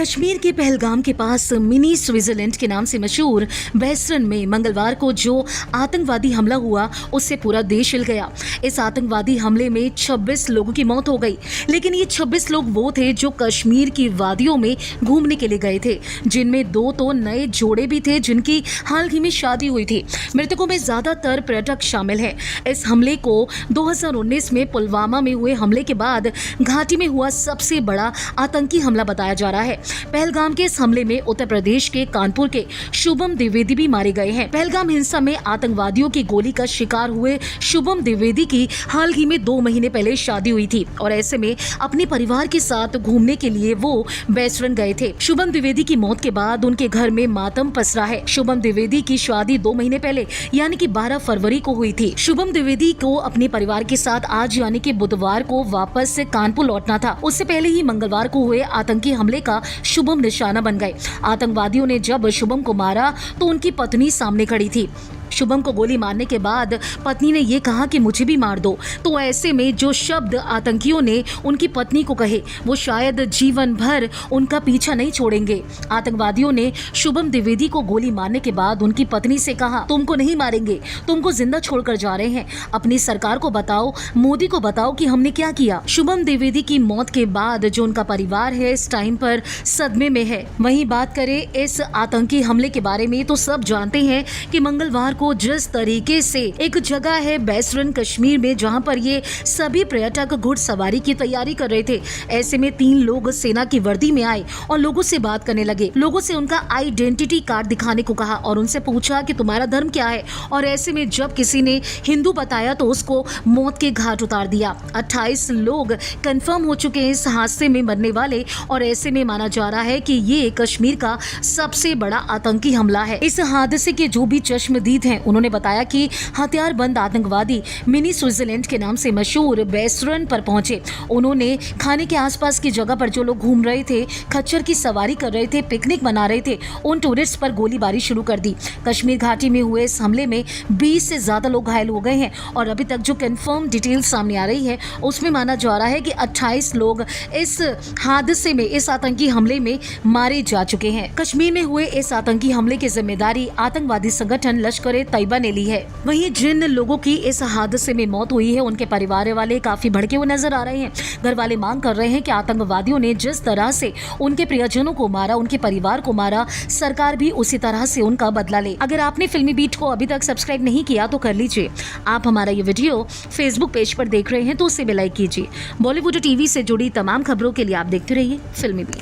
कश्मीर के पहलगाम के पास mini Switzerland के नाम से मशहूर बेसरन में मंगलवार को जो आतंकवादी हमला हुआ उससे पूरा देश हिल गया। इस आतंकवादी हमले में 26 लोगों की मौत हो गई, लेकिन ये 26 लोग वो थे जो कश्मीर की वादियों में घूमने के लिए गए थे, जिनमें 2 तो नए जोड़े भी थे जिनकी हाल ही में शादी हुई थी। मृतकों में ज्यादातर पर्यटक शामिल हैं। इस हमले को 2019 में पुलवामा में हुए हमले के बाद घाटी में हुआ सबसे बड़ा आतंकी हमला बताया जा रहा है। पहलगाम के इस हमले में उत्तर प्रदेश के कानपुर के शुभम द्विवेदी भी मारे गए हैं। पहलगाम हिंसा में आतंकवादियों की गोली का शिकार हुए शुभम द्विवेदी की हाल ही में 2 महीने पहले शादी हुई थी और ऐसे में अपने परिवार के साथ घूमने के लिए वो बेसरन गए थे। शुभम द्विवेदी की मौत के बाद उनके घर में मातम पसरा है। शुभम द्विवेदी की शादी 2 महीने पहले यानी कि 12 फरवरी को हुई थी। शुभम द्विवेदी को अपने परिवार के साथ आज यानी कि बुधवार को वापस से कानपुर लौटना था। उससे पहले ही मंगलवार को हुए आतंकी हमले का शुभम निशाना बन गए। आतंकवादियों ने जब शुभम को मारा तो उनकी पत्नी सामने खड़ी थी। शुभम को गोली मारने के बाद पत्नी ने ये कहा कि मुझे भी मार दो। तो ऐसे में जो शब्द आतंकियों ने उनकी पत्नी को कहे वो शायद जीवन भर उनका पीछा नहीं छोड़ेंगे। आतंकवादियों ने शुभम द्विवेदी को गोली मारने के बाद उनकी पत्नी से कहा, तुमको नहीं मारेंगे, तुमको जिंदा छोड़कर जा रहे हैं। अपनी सरकार को बताओ, मोदी को बताओ कि हमने क्या किया। शुभम द्विवेदी की मौत के बाद जो उनका परिवार है इस टाइम पर सदमे में है। वहीं बात करें इस आतंकी हमले के बारे में तो सब जानते हैं कि मंगलवार को जिस तरीके से एक जगह है बेसरन कश्मीर में जहां पर ये सभी पर्यटक घुड़सवारी की तैयारी कर रहे थे, ऐसे में 3 लोग सेना की वर्दी में आए और लोगों से बात करने लगे। लोगों से उनका आइडेंटिटी कार्ड दिखाने को कहा और उनसे पूछा कि तुम्हारा धर्म क्या है, और ऐसे में जब किसी ने हिंदू बताया तो उसको मौत के घाट उतार दिया। 28 लोग कंफर्म हो चुके हैं इस हादसे में मरने वाले, और ऐसे में माना जा रहा है कि ये कश्मीर का सबसे बड़ा आतंकी हमला है। इस हादसे के जो भी चश्मदीद हैं उन्होंने बताया कि हथियारबंद आतंकवादी मिनी स्विट्जरलैंड के नाम से मशहूर बेसरन पर पहुंचे। उन्होंने खाने के आसपास की जगह पर जो लोग घूम रहे थे, खच्चर की सवारी कर रहे थे, पिकनिक मना रहे थे, उन टूरिस्ट पर गोलीबारी शुरू कर दी। कश्मीर घाटी में हुए इस हमले में 20 से ज्यादा लोग घायल हो गए हैं और अभी तक जो कंफर्म डिटेल सामने आ रही है उसमें माना जा रहा है कि 28 लोग इस हादसे में, इस आतंकी हमले में मारे जा चुके हैं। कश्मीर में हुए इस आतंकी हमले की जिम्मेदारी आतंकवादी संगठन लश्कर तैयबा ने ली है। वहीं जिन लोगों की इस हादसे में मौत हुई है उनके परिवार वाले काफी भड़के हुए नजर आ रहे हैं। घर वाले मांग कर रहे हैं कि आतंकवादियों ने जिस तरह से उनके प्रियजनों को मारा, उनके परिवार को मारा, सरकार भी उसी तरह से उनका बदला ले। अगर आपने फिल्मी बीट को अभी तक सब्सक्राइब नहीं किया तो कर लीजिए। आप हमारा ये वीडियो फेसबुक पेज पर देख रहे हैं तो उसे भी लाइक कीजिए। बॉलीवुड टीवी से जुड़ी तमाम खबरों के लिए आप देखते रहिए फिल्मी बीट।